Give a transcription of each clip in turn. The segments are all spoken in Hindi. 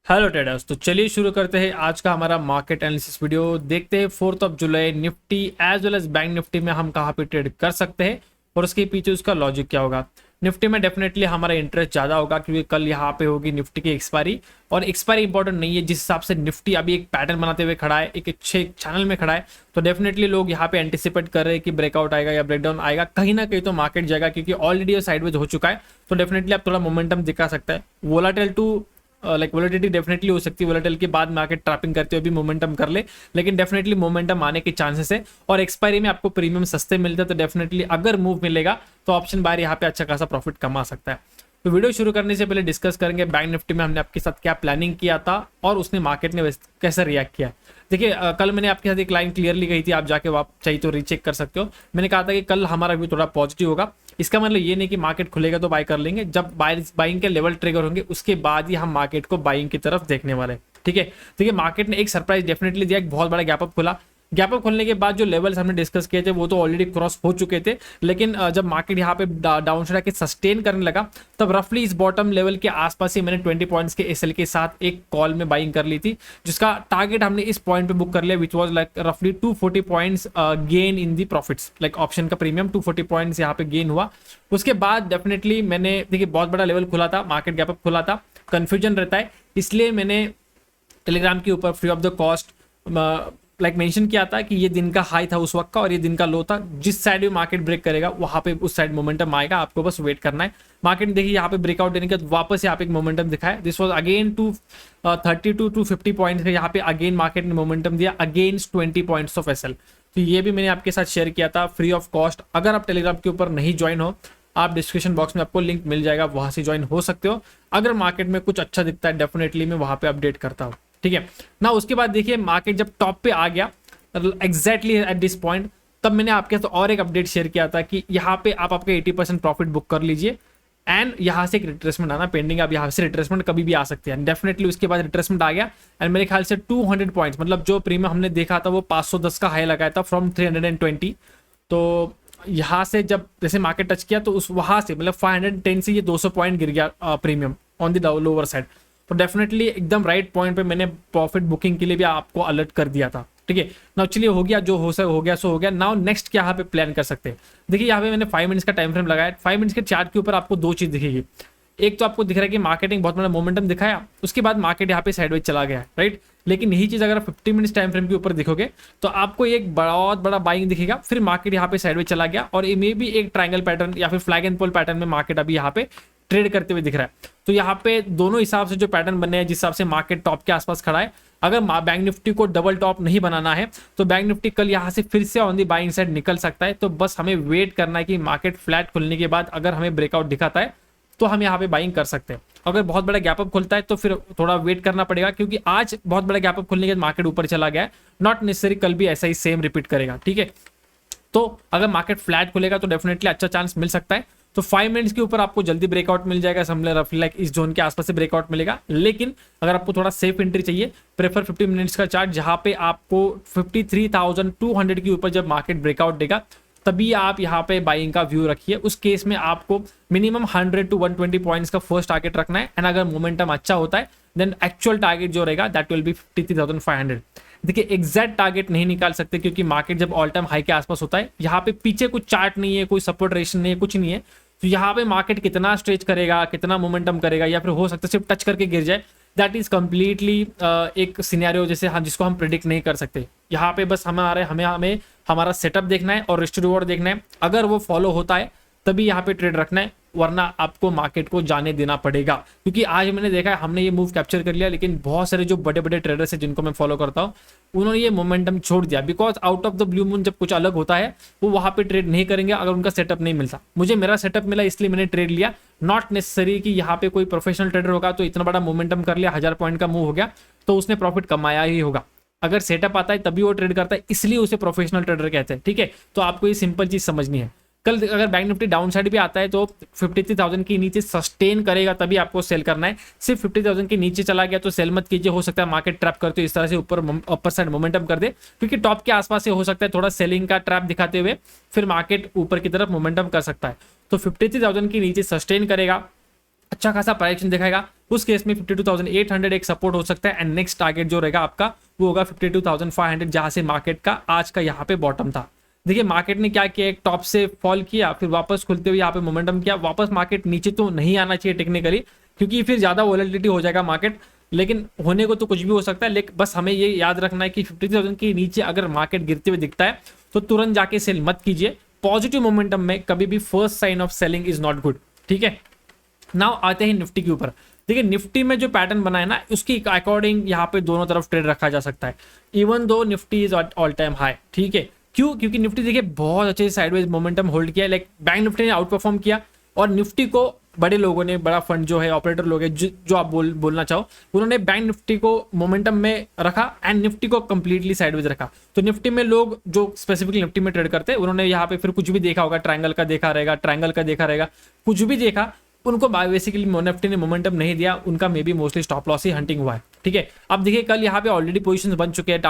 Hello traders. तो चलिए शुरू करते हैं आज का हमारा मार्केट एनालिसिस वीडियो। देखते हैं 4 जुलाई Nifty as well as bank Nifty में हम कहाँ पे ट्रेड कर सकते हैं और उसके पीछे उसका लॉजिक क्या होगा। निफ्टी में डेफिनेटली हमारा इंटरेस्ट ज़्यादा होगा क्योंकि कल यहाँ पे होगी निफ्टी की एक्सपायरी, और एक्सपायरी इंपॉर्टेंट नहीं है। जिस हिसाब से निफ्टी अभी एक पैटर्न बनाते हुए खड़ा है, एक अच्छे चैनल में खड़ा है, तो डेफिनेटली लोग यहाँ पे एंटिसिपेट कर रहे हैं कि ब्रेकआउट आएगा या ब्रेकडाउन आएगा, कहीं ना कहीं तो मार्केट जाएगा क्योंकि ऑलरेडी साइडवेज हो चुका है। तो डेफिनेटली आप थोड़ा मोमेंटम दिखा सकता है। वोलाटाइल टू वोलेटिलिटी डेफिनेटली हो सकती है, वोलेटिल के बाद मार्केट ट्रैपिंग करते हुए भी मोमेंटम कर ले, लेकिन डेफिनेटली मोमेंटम आने के चांसेस है। और एक्सपायरी में आपको प्रीमियम सस्ते मिलते हैं, तो डेफिनेटली अगर मूव मिलेगा तो ऑप्शन बायर यहाँ पे अच्छा खासा प्रॉफिट कमा सकता है। तो वीडियो शुरू करने से पहले डिस्कस करेंगे बैंक निफ्टी में हमने आपके साथ क्या प्लानिंग किया था और उसने मार्केट ने कैसे रिएक्ट किया। देखिए कल मैंने आपके साथ एक लाइन क्लियरली कही थी, आप जाके आप चाहिए तो रीचेक कर सकते हो। मैंने कहा था कि कल हमारा व्यू थोड़ा पॉजिटिव होगा। इसका मतलब ये नहीं कि मार्केट खुलेगा तो बाय कर लेंगे, जब बाइंग के लेवल ट्रिगर होंगे उसके बाद ही हम मार्केट को बाइंग की तरफ देखने वाले हैं। ठीक है, देखिए मार्केट ने एक सरप्राइज डेफिनेटली दिया, एक बहुत बड़ा गैप अप खुला। गैप अप खोलने के बाद जो लेवल्स हमने डिस्कस किए थे वो तो ऑलरेडी क्रॉस हो चुके थे, लेकिन जब मार्केट यहाँ पे डाउन साइड आके सस्टेन करने लगा तब रफली इस बॉटम लेवल के आसपास ही मैंने 20 पॉइंट्स के एसएल के साथ एक कॉल में बाइंग कर ली थी, जिसका टारगेट हमने इस पॉइंट पे बुक कर लिया, विच वाज लाइक रफली 240 points gain in the profits. Like option का प्रीमियम 240 पॉइंट्स यहाँ पे गेन हुआ। उसके बाद डेफिनेटली मैंने देखिए बहुत बड़ा लेवल खुला था, मार्केट गैप अप खुला था, कंफ्यूजन रहता है, इसलिए मैंने टेलीग्राम के ऊपर free of the cost like mention किया था कि ये दिन का हाई था उस वक्त का और ये दिन का लो था। जिस साइड भी मार्केट ब्रेक करेगा वहां पे उस साइड मोमेंटम आएगा, आपको बस वेट करना है। मार्केट देखिए यहाँ पे ब्रेकआउट देने के बाद वापस यहाँ पे एक मोमेंटम दिखाया। This was again 232 to 50 points का यहाँ पे अगेन मार्केट ने मोमेंटम दिया अगेंस्ट 20 पॉइंट्स ऑफ एसएल। तो ये भी मैंने आपके साथ शेयर किया था फ्री ऑफ कॉस्ट। अगर आप टेलीग्राम के ऊपर नहीं ज्वाइन हो, आप डिस्क्रिप्शन बॉक्स में आपको लिंक मिल जाएगा, वहां से ज्वाइन हो सकते हो। अगर मार्केट में कुछ अच्छा दिखता है डेफिनेटली मैं वहां पे अपडेट करता हूँ। ठीक है ना, उसके बाद देखिए मार्केट जब टॉप पे आ गया एग्जैक्टली एट दिस पॉइंट, तब मैंने आपके साथ और एक अपडेट शेयर किया था कि यहाँ पे आप आपका 80% प्रॉफिट बुक कर लीजिए एंड यहाँ से एक रिट्रेसमेंट आना पेंडिंग। अब यहाँ से रिट्रेसमेंट कभी भी आ सकती है, डेफिनेटली उसके बाद रिट्रेसमेंट आ गया एंड मेरे ख्याल से 200 पॉइंट्स, मतलब जो प्रीमियम हमने देखा था वो 510 का हाई लगाया था फ्रॉम 320। तो यहाँ से जब जैसे मार्केट टच किया तो उस वहां से मतलब 510 से ये 200 पॉइंट गिर गया premium on the lower side. तो डेफिनेटली एकदम राइट पॉइंट पे मैंने प्रॉफिट बुकिंग के लिए भी आपको अलर्ट कर दिया था। ठीक है ना, चलिए हो गया, जो हो गया सो हो गया। नाउ नेक्स्ट क्या यहाँ पे प्लान कर सकते हैं। देखिए यहाँ पे मैंने 5 मिनट्स का टाइम फ्रेम लगाया। 5 मिनट्स के चार्ट के ऊपर आपको दो चीज दिखेगी। एक तो आपको दिख रहा है कि मार्केटिंग बहुत बड़ा मोमेंटम दिखाया, उसके बाद मार्केट यहाँ पे साइडवेज चला गया, राइट। लेकिन यही चीज अगर 50 मिनट्स टाइम फ्रेम के ऊपर दिखोगे तो आपको एक बहुत बड़ा बाइंग दिखेगा, फिर मार्केट यहाँ पे साइडवेज चला गया और ये भी एक ट्रायंगल पैटर्न या फिर फ्लैग एंड पोल पैटर्न में मार्केट अभी यहाँ पे ट्रेड करते हुए दिख रहा है। तो यहाँ पे दोनों हिसाब से जो पैटर्न बने हैं, जिस हिसाब से मार्केट टॉप के आसपास खड़ा है, अगर बैंक निफ्टी को डबल टॉप नहीं बनाना है तो बैंक निफ्टी कल यहाँ से फिर से ऑन दी बाइंग साइड निकल सकता है। तो बस हमें वेट करना है कि मार्केट फ्लैट खुलने के बाद अगर हमें ब्रेकआउट दिखाता है तो हम यहाँ पे बाइंग कर सकते हैं। अगर बहुत बड़ा गैप अप खुलता है तो फिर थोड़ा वेट करना पड़ेगा, क्योंकि आज बहुत बड़ा गैप अप खुलने के बाद मार्केट ऊपर चला गया है, नॉट नेसेसरी कल भी ऐसा ही सेम रिपीट करेगा। ठीक है, तो अगर मार्केट फ्लैट खुलेगा तो डेफिनेटली अच्छा चांस मिल सकता है। तो 5 मिनट्स के ऊपर आपको जल्दी ब्रेकआउट मिल जाएगा, समझ रफली लाइक इस जोन के आसपास से ब्रेकआउट मिलेगा। लेकिन अगर आपको थोड़ा सेफ एंट्री चाहिए, प्रेफर 50 मिनट्स का चार्ट, जहां पे आपको 53,200 के ऊपर जब मार्केट ब्रेकआउट देगा तभी आप यहाँ पे बाइंग का व्यू रखिए। उस केस में आपको मिनिमम 100 टू 120 पॉइंट्स का फर्स्ट टारगेट रखना है, एंड अगर मोमेंटम अच्छा होता है देन एक्चुअल टारगेट जो रहेगा दैट विल बी 53,500। देखिए एग्जैक्ट टारगेट नहीं निकाल सकते क्योंकि मार्केट जब ऑल टाइम हाई के आसपास होता है, यहाँ पे पीछे कुछ चार्ट नहीं है, कोई सपोर्ट रेशन नहीं है, कुछ नहीं है। तो यहाँ पे मार्केट कितना स्ट्रेच करेगा, कितना मोमेंटम करेगा, या फिर हो सकता है सिर्फ टच करके गिर जाए, दैट इज कंप्लीटली एक सिनेरियो जैसे हम जिसको हम प्रिडिक्ट नहीं कर सकते। यहाँ पे बस हमें हमारा सेटअप देखना है और रिस्क रिवॉर्ड देखना है। अगर वो फॉलो होता है तभी यहाँ पे ट्रेड रखना है, वरना आपको मार्केट को जाने देना पड़ेगा। क्योंकि आज मैंने देखा है हमने ये मूव कैप्चर कर लिया, लेकिन बहुत सारे जो बड़े बड़े ट्रेडर्स हैं जिनको मैं फॉलो करता हूँ उन्होंने ये मोमेंटम छोड़ दिया, because out of the blue moon जब कुछ अलग होता है वो वहां पे ट्रेड नहीं करेंगे अगर उनका सेटअप नहीं मिलता। मुझे मेरा सेटअप मिला इसलिए मैंने ट्रेड लिया, नॉट नेसेसरी कि यहाँ पे कोई प्रोफेशनल ट्रेडर होगा तो इतना बड़ा मोमेंटम कर लिया, 1000 पॉइंट का मूव हो गया तो उसने प्रॉफिट कमाया ही होगा। अगर सेटअप आता है तभी वो ट्रेड करता है, इसलिए उसे प्रोफेशनल ट्रेडर कहते हैं। ठीक है, तो आपको ये सिंपल चीज समझनी है। कल अगर बैंक निफ्टी डाउन साइड भी आता है तो 53,000 के नीचे सस्टेन करेगा तभी आपको सेल करना है। सिर्फ 50,000 के नीचे चला गया तो सेल मत कीजिए, हो सकता है मार्केट ट्रैप करते हो इस तरह से ऊपर अपर साइड मोमेंटम कर दे, क्योंकि टॉप के आसपास से हो सकता है थोड़ा सेलिंग का ट्रैप दिखाते हुए फिर मार्केट ऊपर की तरफ मोमेंटम कर सकता है। तो 53,000 के नीचे सस्टेन करेगा अच्छा खासा प्राइस दिखाएगा, उस केस में 52,800 एक सपोर्ट हो सकता है एंड नेक्स्ट टारगेट जो रहेगा आपका वो होगा 52,500, जहां से मार्केट का आज का यहाँ पे बॉटम था। देखिए मार्केट ने क्या किया, एक टॉप से फॉल किया, फिर वापस खुलते हुए यहाँ पे मोमेंटम किया, वापस मार्केट नीचे तो नहीं आना चाहिए टेक्निकली, क्योंकि फिर ज्यादा वॉलेटिलिटी हो जाएगा मार्केट, लेकिन होने को तो कुछ भी हो सकता है। लेकिन बस हमें ये याद रखना है कि 50,000 के नीचे अगर मार्केट गिरते हुए दिखता है तो तुरंत जाके सेल मत कीजिए। पॉजिटिव मोमेंटम में कभी भी first sign of selling is not good, ठीक है। नाउ आते हैं निफ्टी के ऊपर। देखिए निफ्टी में जो पैटर्न बना है ना, उसकी अकॉर्डिंग यहाँ पे दोनों तरफ ट्रेड रखा जा सकता है, even though Nifty is all time high, ठीक है। क्यों? क्योंकि निफ्टी देखिए बहुत अच्छे साइडवेज मोमेंटम होल्ड किया, लाइक बैंक निफ्टी ने आउट परफॉर्म किया, और निफ्टी को बड़े लोगों ने, बड़ा फंड जो है, ऑपरेटर लोग हैं, जो आप बोलना चाहो, उन्होंने बैंक निफ्टी को मोमेंटम में रखा एंड निफ्टी को कंप्लीटली साइडवेज रखा। तो निफ्टी में लोग जो स्पेसिफिकली निफ्टी में ट्रेड करते हैं, उन्होंने यहाँ पे फिर कुछ भी देखा होगा, ट्रायंगल का देखा रहेगा, ट्रायंगल का देखा रहेगा, कुछ भी देखा, उनको बेसिकली निफ्टी ने मोमेंटम नहीं दिया, उनका may be mostly stop loss he hunting हुआ है, ठीक है। अब देखिए कल यहाँ पे ऑलरेडी पोजीशंस बन चुके हैं,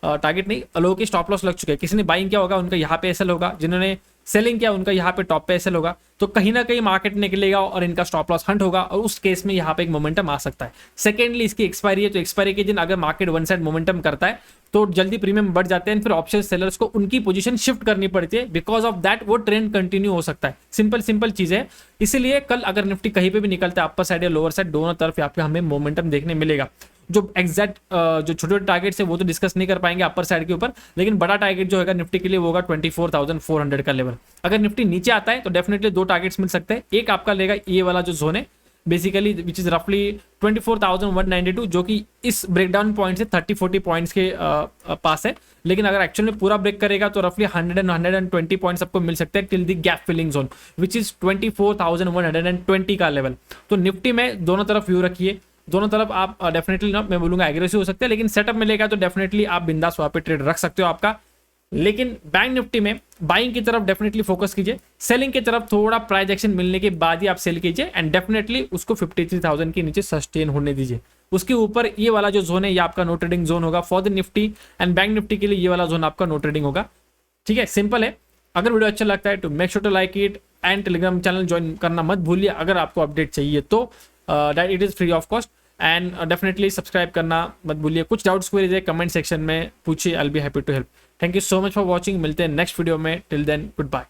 टारगेट नहीं, लोगों के स्टॉप लॉस लग चुके हैं। किसी ने बाइंग किया होगा उनका यहाँ पे एसएल होगा, जिन्होंने सेलिंग किया उनका यहाँ पे टॉप पे एसएल होगा, तो कहीं ना कहीं मार्केट निकलेगा और इनका स्टॉप लॉस हंट होगा, और उस केस में यहाँ पे एक मोमेंटम आ सकता है। सेकेंडली इसकी एक्सपायरी है, तो एक्सपायरी के दिन अगर मार्केट वन साइड मोमेंटम करता है तो जल्दी प्रीमियम बढ़ जाते हैं, फिर ऑप्शन सेलर्स को उनकी पोजीशन शिफ्ट करनी पड़ती है, बिकॉज ऑफ दैट वो ट्रेंड कंटिन्यू हो सकता है। सिंपल चीज है। इसीलिए कल अगर निफ्टी कहीं पे भी निकलता है, अपर साइड या लोअर साइड, दोनों तरफ यहाँ पे हमें मोमेंटम देखने मिलेगा। जो एग्जैक्ट जो छोटे छोटे टारगेट्स है वो तो डिस्कस नहीं कर पाएंगे अपर साइड के ऊपर, लेकिन बड़ा टारगेट जो होगा निफ्टी के लिए वो होगा 24,400 का लेवल। अगर निफ्टी नीचे आता है तो डेफिनेटली दो टारगेट्स मिल सकते हैं, एक आपका लेगा ये वाला जो जोन है बेसिकली, विच इज रफली 24,192, जो कि इस ब्रेकडाउन पॉइंट से 30-40 पॉइंट्स के पास है। लेकिन अगर एक्चुअल में पूरा ब्रेक करेगा तो रफली 100-120 पॉइंट्स आपको मिल सकते हैं till the gap filling zone, which is 24,120 का लेवल। तो निफ्टी में दोनों तरफ व्यू रखिए, दोनों तरफ आप डेफिनेटली ना, मैं बोलूंगा एग्रेसिव हो सकते हैं, लेकिन सेटअप में लेगा तो डेफिनेटली आप बिंदास वहां पे ट्रेड रख सकते हो आपका। लेकिन बैंक निफ्टी में बाइंग की तरफ डेफिनेटली फोकस कीजिए, सेलिंग की तरफ थोड़ा प्राइस एक्शन मिलने के बाद ही आप सेल कीजिए, एंड डेफिनेटली उसको 53,000 के नीचे सस्टेन होने दीजिए। उसके ऊपर ये वाला जो जोन है ये आपका नो ट्रेडिंग जोन होगा for the Nifty, and bank Nifty के लिए ये वाला जोन आपका नो ट्रेडिंग होगा, ठीक है। सिंपल है। अगर वीडियो अच्छा लगता है तो make sure to like it, and telegram channel join करना मत भूलिए अगर आपको अपडेट चाहिए तो, that it is free of cost, and definitely subscribe करना मत भूलिए। कुछ डाउट्स क्वेरीज है कमेंट सेक्शन में पूछिए, I will be happy to help. Thank you so much for watching, मिलते हैं नेक्स्ट वीडियो में, टिल देन गुड बाय।